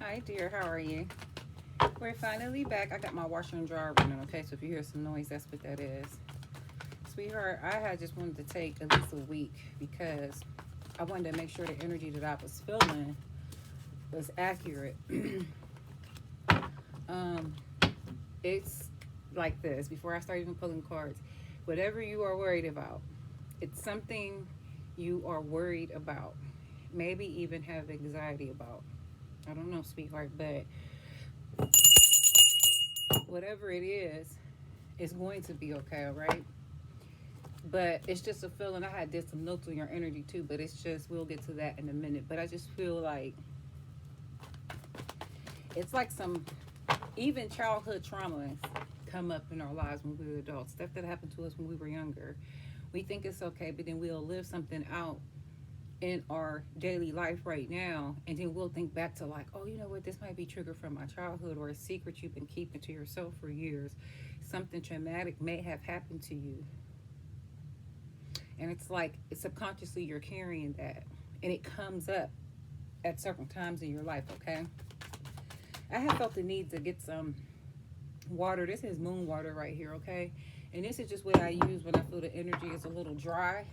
Hi, dear. How are you? We're finally back. I got my washer and dryer running, okay? So if you hear some noise, that's what that is. Sweetheart, I had just wanted to take at least a week because I wanted to make sure the energy that I was feeling was accurate. um, it's like this. Before I start even pulling cards, whatever you are worried about, it's something you are worried about. Maybe even have anxiety about. I don't know, sweetheart, but whatever it is, it's going to be okay, all right? But it's just a feeling. I had did some notes on your energy too, but it's just we'll get to that in a minute. But I just feel like it's like some even childhood traumas come up in our lives when we were adults. Stuff that happened to us when we were younger. We think it's okay, but then we'll live something out in our daily life right now, and then we'll think back to like, oh, you know what, this might be triggered from my childhood or a secret you've been keeping to yourself for years. Something traumatic may have happened to you, and it's like subconsciously you're carrying that, and it comes up at certain times in your life. Okay, I have felt the need to get some water. This is moon water right here. Okay, and this is just what I use when I feel the energy is a little dry.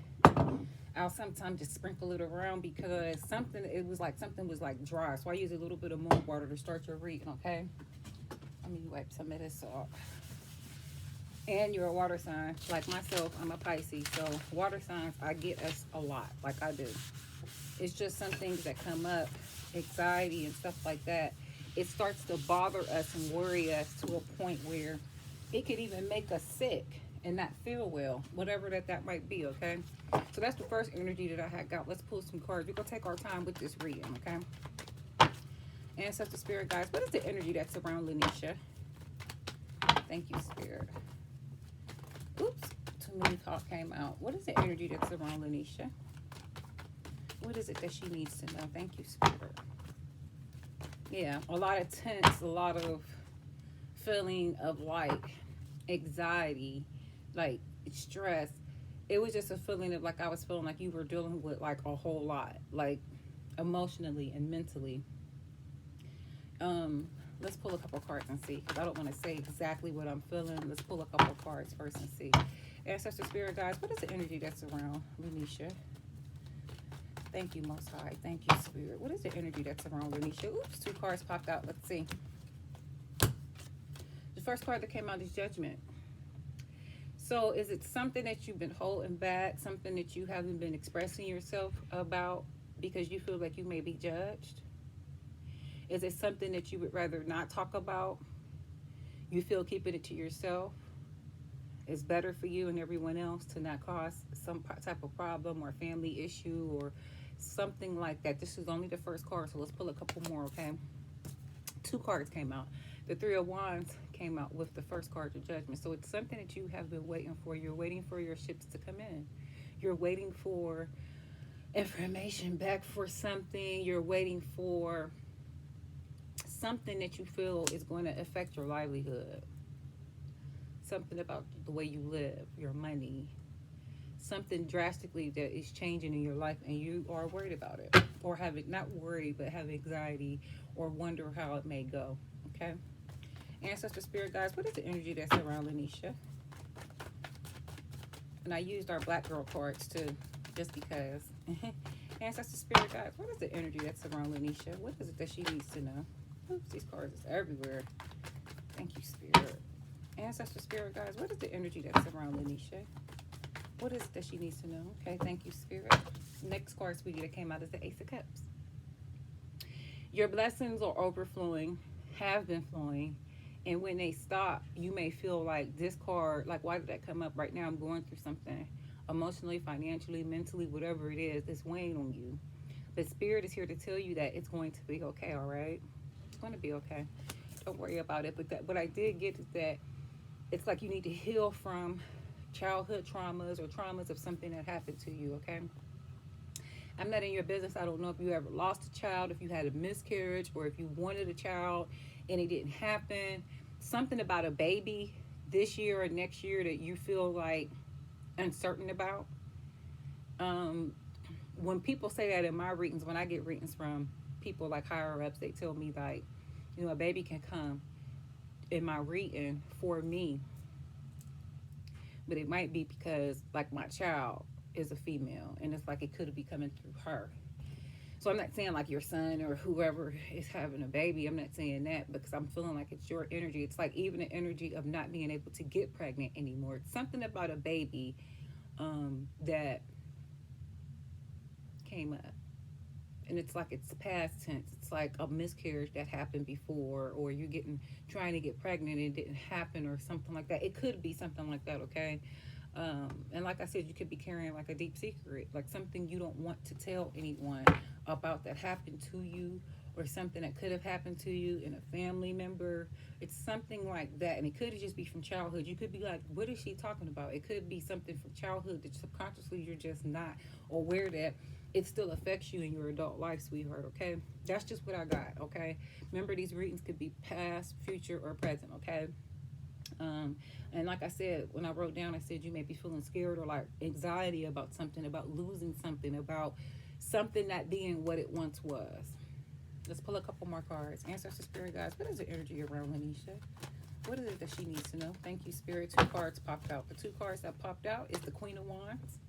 I'll sometimes just sprinkle it around because something was like dry, so I use a little bit of moon water to start your reading. Okay, let me wipe some of this off. And you're a water sign like myself. I'm a Pisces, so water signs, I get us a lot, like I do. It's just some things that come up, anxiety and stuff like that. It starts to bother us and worry us to a point where it could even make us sick and not feel well, whatever that might be. Okay, so that's the first energy that I had got. Let's pull some cards. We're gonna take our time with this reading. Okay, ancestor spirit guys, what is the energy that's around Lanisha? Thank you, spirit. Oops, too many thought came out. What is the energy that's around Lanisha? What is it that she needs to know? Thank you, spirit. Yeah, a lot of tense, a lot of feeling of like anxiety, like stress. It was just a feeling of like I was feeling like you were dealing with like a whole lot, like emotionally and mentally. Um, let's pull a couple cards and see, because I don't want to say exactly what I'm feeling. Let's pull a couple cards first and see. Ancestor spirit guys, what is the energy that's around Lanisha? Thank you, Most High. Thank you, Spirit. What is the energy that's around Lanisha? Oops, two cards popped out. Let's see. The first card that came out is Judgment. So is it something that you've been holding back, something that you haven't been expressing yourself about because you feel like you may be judged? Is it something that you would rather not talk about? You feel keeping it to yourself is better for you and everyone else to not cause some type of problem or family issue or something like that. This is only the first card, so let's pull a couple more, okay? Two cards came out. The Three of Wands came out with the first card, the Judgment. So it's something that you have been waiting for. You're waiting for your ships to come in. You're waiting for information back for something. You're waiting for something that you feel is going to affect your livelihood. Something about the way you live, your money, something drastically that is changing in your life and you are worried about it, or having not worried but have anxiety or wonder how it may go. Okay, ancestor spirit guys, what is the energy that's around Lanisha? And I used our black girl cards too, just because. Ancestor spirit guys, what is the energy that's around Lanisha? What is it that she needs to know? Oops, these cards is everywhere. Thank you, spirit. Ancestor spirit guys, what is the energy that's around Lanisha? What is it that she needs to know? Okay, thank you, Spirit. Next card, sweetie, that came out is the Ace of Cups. Your blessings are overflowing, have been flowing, and when they stop, you may feel like this card, like, why did that come up right now? I'm going through something emotionally, financially, mentally, whatever it is that's weighing on you. But Spirit is here to tell you that it's going to be okay, all right? It's going to be okay. Don't worry about it. But what I did get is that it's like you need to heal from childhood traumas or traumas of something that happened to you, okay? I'm not in your business. I don't know if you ever lost a child, if you had a miscarriage, or if you wanted a child and it didn't happen. Something about a baby this year or next year that you feel like uncertain about. Um, when people say that in my readings, when I get readings from people like higher ups, they tell me like, you know, a baby can come in my reading for me, but it might be because like my child is a female, and it's like it could be coming through her. So I'm not saying like your son or whoever is having a baby. I'm not saying that because I'm feeling like it's your energy. It's like even the energy of not being able to get pregnant anymore. It's something about a baby that came up. And it's like it's past tense. It's like a miscarriage that happened before, or you're getting trying to get pregnant and it didn't happen, or something like that. It could be something like that, okay? And like I said, you could be carrying like a deep secret, like something you don't want to tell anyone about that happened to you, or something that could have happened to you in a family member. It's something like that, and it could just be from childhood. You could be like, what is she talking about? It could be something from childhood that subconsciously you're just not aware that it still affects you in your adult life, sweetheart, okay? That's just what I got, okay? Remember, these readings could be past, future, or present, okay? And like I said, when I wrote down, I said you may be feeling scared or like anxiety about something, about losing something, about something not being what it once was. Let's pull a couple more cards. Ancestor, Spirit guides, what is the energy around Lanisha? What is it that she needs to know? Thank you, Spirit. 2 cards popped out. The 2 cards that popped out is the Queen of Wands.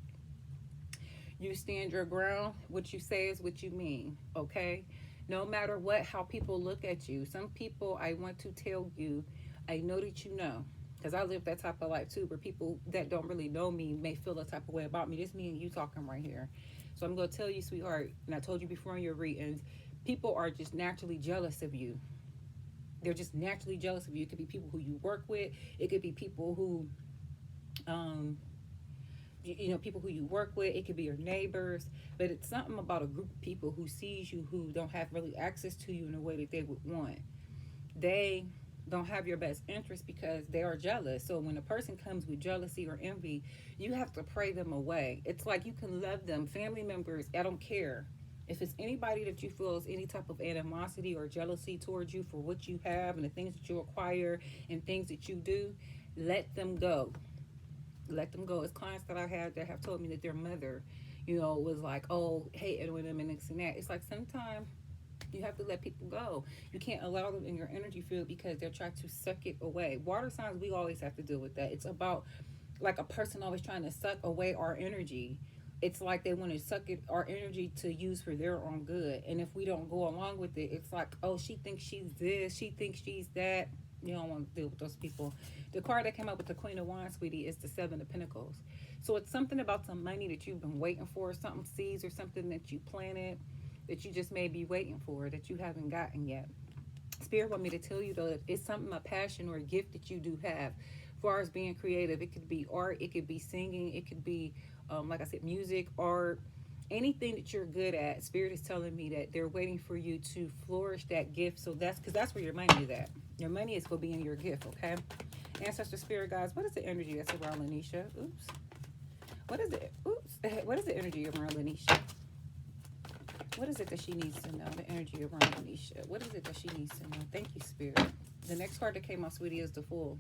You stand your ground. What you say is what you mean, okay? No matter what, how people look at you. Some people, I want to tell you, I know that you know, because I live that type of life too, where people that don't really know me may feel a type of way about me. Just me and you talking right here. So I'm going to tell you, sweetheart, and I told you before in your readings, people are just naturally jealous of you. They're just naturally jealous of you. It could be people who you work with. It could be people who, you know, people who you work with. It could be your neighbors. But it's something about a group of people who sees you, who don't have really access to you in the way that they would want. They don't have your best interest because they are jealous. So when a person comes with jealousy or envy, you have to pray them away. It's like you can love them, family members, I don't care. If it's anybody that you feel is any type of animosity or jealousy towards you for what you have and the things that you acquire and things that you do, let them go. Let them go. It's clients that I had that have told me that their mother, you know, was like, oh, hating with them and this and that. It's like sometimes you have to let people go. You can't allow them in your energy field because they're trying to suck it away. Water signs, we always have to deal with that. It's about like a person always trying to suck away our energy. It's like they want to suck it our energy to use for their own good. And if we don't go along with it, it's like, oh, she thinks she's this, she thinks she's that. You don't want to deal with those people. The card that came up with the Queen of Wands, sweetie, is the 7 of Pentacles. So it's something about some money that you've been waiting for, something seeds or something that you planted that you just may be waiting for that you haven't gotten yet. Spirit want me to tell you though that it's something, a passion or a gift that you do have. As far as being creative, it could be art, it could be singing, it could be, like I said, music, art, anything that you're good at. Spirit is telling me that they're waiting for you to flourish that gift. So that's because that's where your money is at. Your money is going to be in your gift, okay? Ancestor, Spirit guides, what is the energy that's around Lanisha? Oops. What is it? Oops. What is the energy around Lanisha? What is it that she needs to know? The energy around Lanisha. What is it that she needs to know? Thank you, Spirit. The next card that came out, sweetie, is the Fool.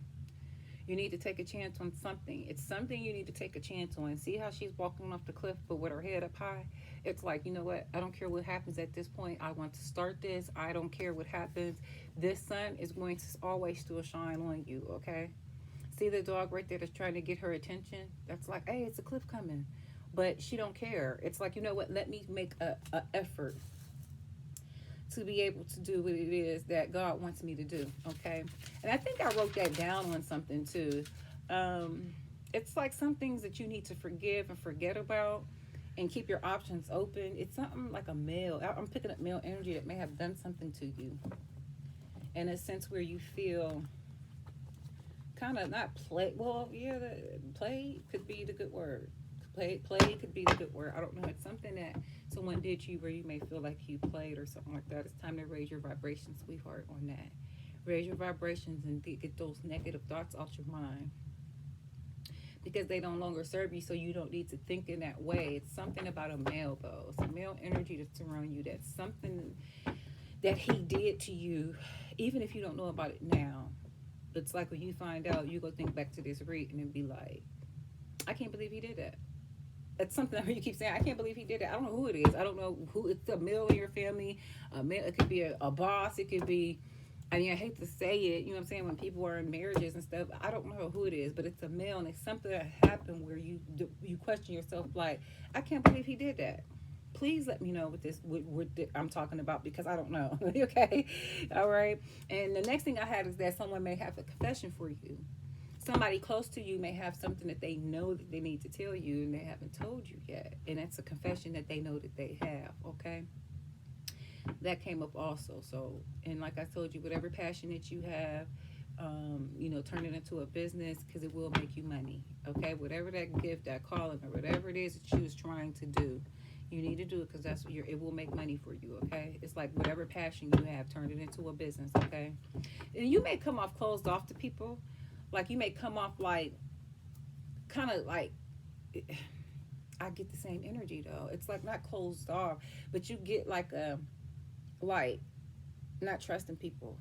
You need to take a chance on something. It's something you need to take a chance on. See how she's walking off the cliff, but with her head up high? It's like, you know what? I don't care what happens at this point. I want to start this. I don't care what happens. This sun is going to always still shine on you, okay? See the dog right there that's trying to get her attention? That's like, hey, it's a cliff coming. But she don't care. It's like, you know what? Let me make a effort to be able to do what it is that God wants me to do, okay? And I think I wrote that down on something too. It's like some things that you need to forgive and forget about and keep your options open. It's something like a male. I'm picking up male energy that may have done something to you in a sense where you feel kind of not play. Well, yeah, play could be the good word. Play could be the good word. I don't know. It's something that someone did to you where you may feel like you played or something like that. It's time to raise your vibrations, sweetheart, on that. Raise your vibrations and get those negative thoughts out your mind because they don't longer serve you, so you don't need to think in that way. It's something about a male, though. It's a male energy that's around you. That's something that he did to you, even if you don't know about it now. It's like when you find out, you go think back to this reading and be like, I can't believe he did that. it's something that you keep saying, I can't believe he did that. I don't know who it is. I don't know who. It's a male in your family. A male. It could be a boss. It could be. I mean, I hate to say it. You know what I'm saying? When people are in marriages and stuff, I don't know who it is, but it's a male, and it's something that happened where you question yourself. Like, I can't believe he did that. Please let me know what I'm talking about, because I don't know. Okay, all right. And the next thing I had is that someone may have a confession for you. Somebody close to you may have something that they know that they need to tell you and they haven't told you yet, and that's a confession that they know that they have. Okay, that came up also. So, and like I told you, whatever passion that you have, turn it into a business, because it will make you money. Okay, whatever that gift, that calling, or whatever it is that you was trying to do, you need to do it, because that's what it will make money for you. Okay, it's like whatever passion you have, turn it into a business. Okay, and you may come off closed off to people, like you may come off like kind of like, I get the same energy though. It's like not closed off, but you get like a, like, not trusting people,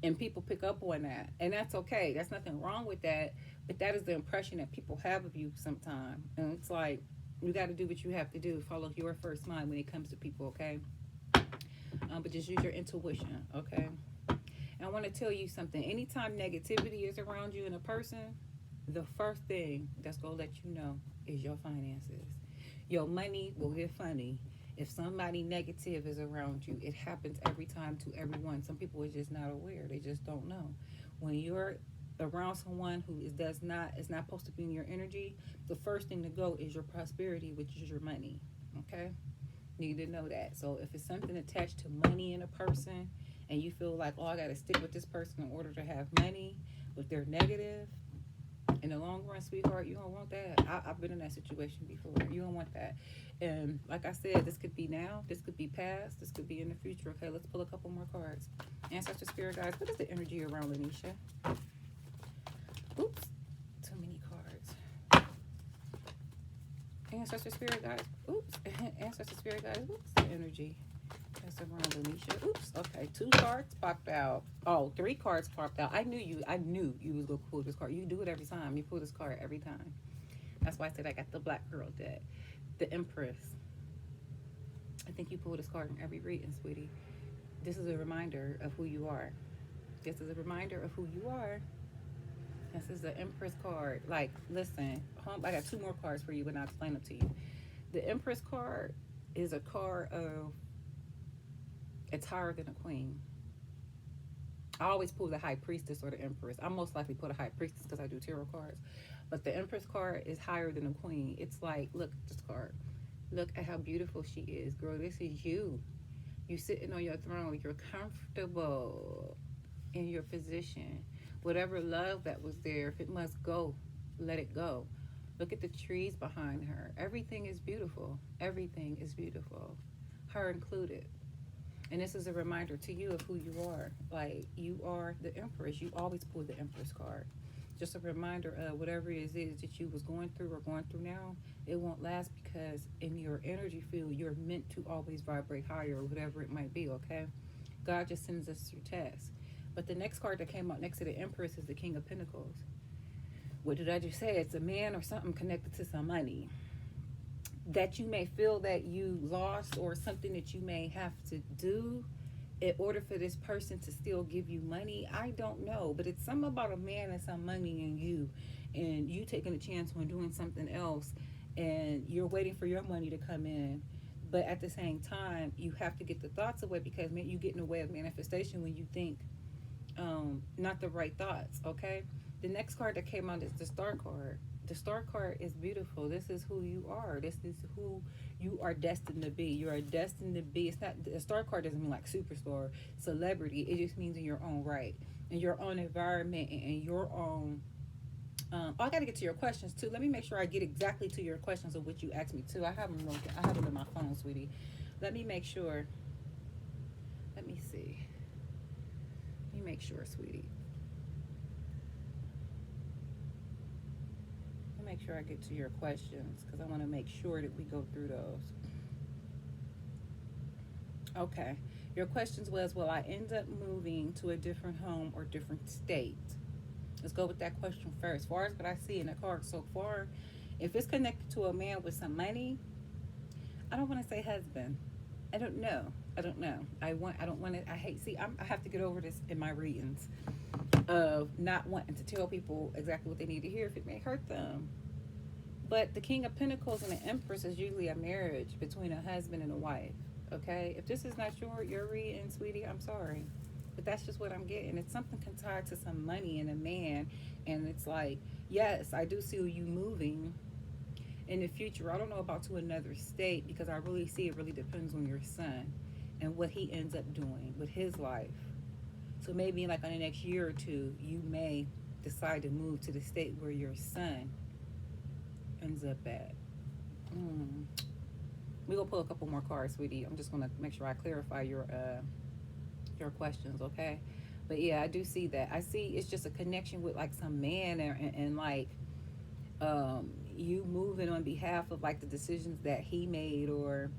and people pick up on that, and that's okay. That's nothing wrong with that, but that is the impression that people have of you sometimes, and it's like you got to do what you have to do. Follow your first mind when it comes to people, okay? But just use your intuition, okay? And I want to tell you something. Anytime negativity is around you in a person, the first thing that's gonna let you know is your finances. Your money will get funny if somebody negative is around you. It happens every time to everyone. Some people are just not aware. They just don't know. When you're around someone who is not supposed to be in your energy, the first thing to go is your prosperity, which is your money. Okay? You need to know that. So if it's something attached to money in a person, and you feel like, oh, I got to stick with this person in order to have money, but they're negative, in the long run, sweetheart, you don't want that. I've been in that situation before. You don't want that. And like I said, this could be now, this could be past, this could be in the future. Okay, let's pull a couple more cards. Ancestor Spirit Guides, what is the energy around Lanisha? Oops, too many cards. Ancestor Spirit Guides, oops. Ancestor Spirit Guides, what's the energy that's around Lanisha? Oops, okay, 2 cards popped out. Oh, 3 cards popped out. I knew you was gonna pull this card. You do it every time. You pull this card every time. That's why I said I got the Black Girl deck. The Empress. I think you pull this card in every reading, sweetie. This is a reminder of who you are. This is a reminder of who you are. This is the Empress card. Like, listen, I got 2 more cards for you, but I'll explain them to you. The Empress card is a card of, it's higher than a queen. I always pull the High Priestess or the Empress. I most likely put a High Priestess because I do tarot cards. But the Empress card is higher than a queen. It's like, look at this card. Look at how beautiful she is. Girl, this is you. You sitting on your throne. You're comfortable in your position. Whatever love that was there, if it must go, let it go. Look at the trees behind her. Everything is beautiful. Everything is beautiful. Her included. And this is a reminder to you of who you are. Like, you are the Empress. You always pull the Empress card. Just a reminder of whatever it is that you was going through or going through now, it won't last, because in your energy field, you're meant to always vibrate higher, or whatever it might be, okay? God just sends us through tests. But the next card that came out next to the Empress is the King of Pentacles. What did I just say? It's a man or something connected to some money that you may feel that you lost, or something that you may have to do in order for this person to still give you money. I don't know, but it's something about a man and some money in you, and you taking a chance on doing something else, and you're waiting for your money to come in. But at the same time, you have to get the thoughts away, because you get in the way of manifestation when you think not the right thoughts. Okay, the next card that came out is the Star card. The Star card is beautiful. This is who you are. This is who you are destined to be. You are destined to be. It's not, the Star card doesn't mean like superstar, celebrity. It just means in your own right, in your own environment, and in your own. I got to get to your questions too. Let me make sure I get exactly to your questions of what you asked me too. I have them. I have them in my phone, sweetie. Let me make sure. Let me see. Let me make sure, sweetie. Make sure I get to your questions, because I want to make sure that we go through those. Okay. Your questions was, will I end up moving to a different home or different state? Let's go with that question first. As far as what I see in the card so far, If it's connected to a man with some money, I don't want to say husband. I don't know. I don't know. I don't want to. I hate. See, I have to get over this in my readings of not wanting to tell people exactly what they need to hear if it may hurt them. But the King of Pentacles and the Empress is usually a marriage between a husband and a wife. Okay, if this is not your reading, sweetie, I'm sorry, but that's just what I'm getting. It's something tied to some money and a man, and it's like, yes, I do see you moving in the future. I don't know about to another state because I really see it really depends on your son and what he ends up doing with his life. So maybe like in the next year or two, you may decide to move to the state where your son ends up at. We're gonna pull a couple more cards, sweetie. I'm just gonna make sure I clarify your questions, okay? But yeah, I do see that. I see it's just a connection with like some man and like you moving on behalf of like the decisions that he made or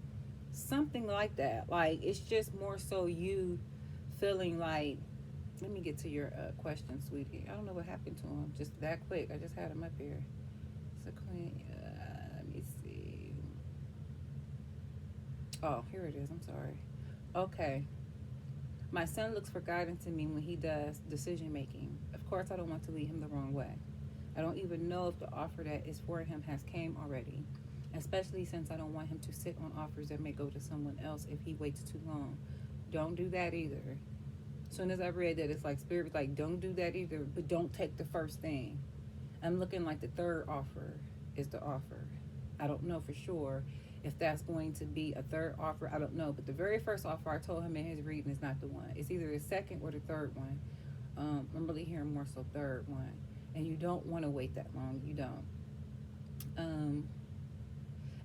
something like that. Like it's just more so you feeling like, let me get to your question, sweetie. I don't know what happened to him just that quick. I just had him up here. So Queen, let me see. Oh, here it is. I'm sorry. Okay. My son looks for guidance in me when he does decision making. Of course, I don't want to lead him the wrong way. I don't even know if the offer that is for him has came already, especially since I don't want him to sit on offers that may go to someone else if he waits too long. Don't do that either. As soon as I read that, it's like Spirit was like, don't do that either, but don't take the first thing. I'm looking like the third offer is the offer. I don't know for sure if that's going to be a third offer. I don't know. But the very first offer I told him in his reading is not the one. It's either the second or the third one. I'm really hearing more so third one. And you don't want to wait that long. You don't.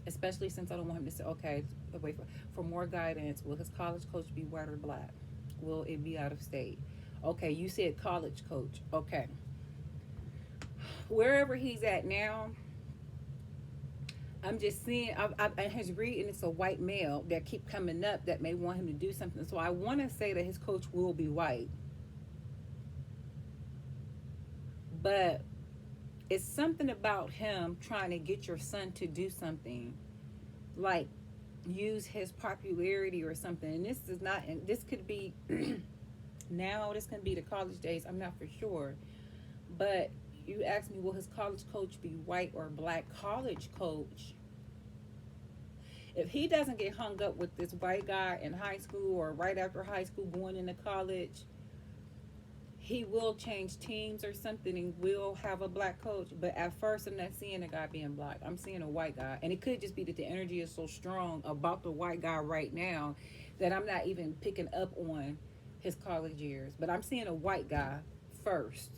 Especially since I don't want him to say, okay, wait for more guidance. Will his college coach be white or black? Will it be out of state? Okay, you said college coach. Okay. Wherever he's at now, I'm just seeing, in his reading, it's a white male that keep coming up that may want him to do something. So I want to say that his coach will be white. But it's something about him trying to get your son to do something. Like, use his popularity or something. And this is not, and this could be now, this could be the college days. I'm not for sure. But you asked me, will his college coach be white or black? College coach, if he doesn't get hung up with this white guy in high school or right after high school going into college, he will change teams or something and will have a black coach. But at first, I'm not seeing a guy being black. I'm seeing a white guy. And it could just be that the energy is so strong about the white guy right now that I'm not even picking up on his college years. But I'm seeing a white guy first,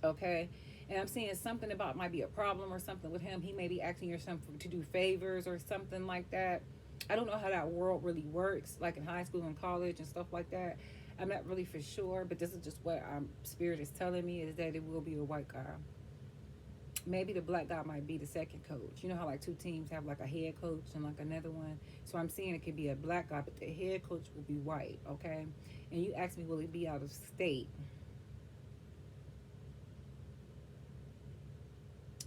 okay? And I'm seeing something about might be a problem or something with him. He may be asking your son to do favors or something like that. I don't know how that world really works, like in high school and college and stuff like that. I'm not really for sure, but this is just what Spirit is telling me is that it will be a white guy. Maybe the black guy might be the second coach. You know how like two teams have like a head coach and like another one? So I'm seeing it could be a black guy, but the head coach will be white, okay? And you asked me, will it be out of state?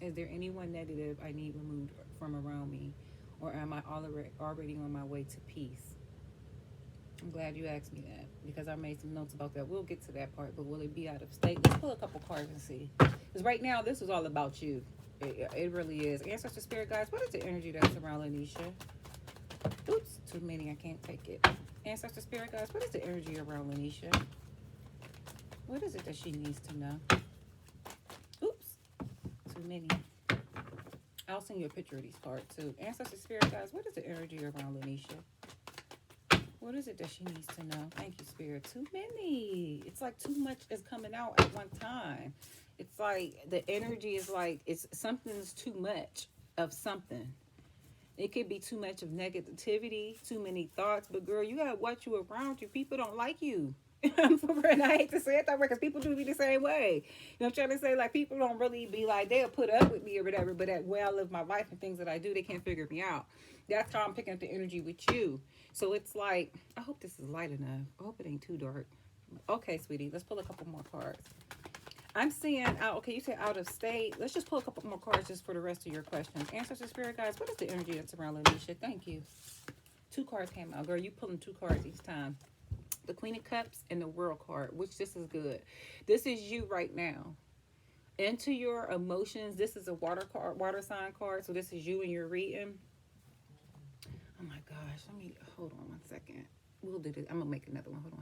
Is there anyone negative I need removed from around me? Or am I already on my way to peace? I'm glad you asked me that because I made some notes about that. We'll get to that part, but will it be out of state? Let's pull a couple cards and see. Because right now, this is all about you. It really is. Ancestor Spirit Guides, what is the energy that's around Lanisha? Oops, too many. I can't take it. Ancestor Spirit Guides, what is the energy around Lanisha? What is it that she needs to know? Oops, too many. I'll send you a picture of these cards too. Ancestor Spirit Guides, what is the energy around Lanisha? What is it that she needs to know? Thank you, Spirit. Too many. It's like too much is coming out at one time. It's like the energy is like it's something's too much of something. It could be too much of negativity, too many thoughts. But girl, you gotta watch you around you. People don't like you. And I hate to say it that way because people do be the same way. You know, I'm trying to say like people don't really be like they'll put up with me or whatever. But at way I live my life and things that I do, they can't figure me out. That's how I'm picking up the energy with you. So it's like, I hope this is light enough. I hope it ain't too dark. Okay, sweetie, let's pull a couple more cards. I'm seeing out. Okay, you said out of state. Let's just pull a couple more cards just for the rest of your questions. Answers to spirit guys. What is the energy that's around Lanisha? Thank you. Two cards came out, girl. You pulling two cards each time. The Queen of Cups and the World card, which this is good. This is you right now. Into your emotions. This is a water card, water sign card. So this is you and your reading. Oh my gosh. Let me hold on one second. We'll do this. I'm gonna make another one. Hold on.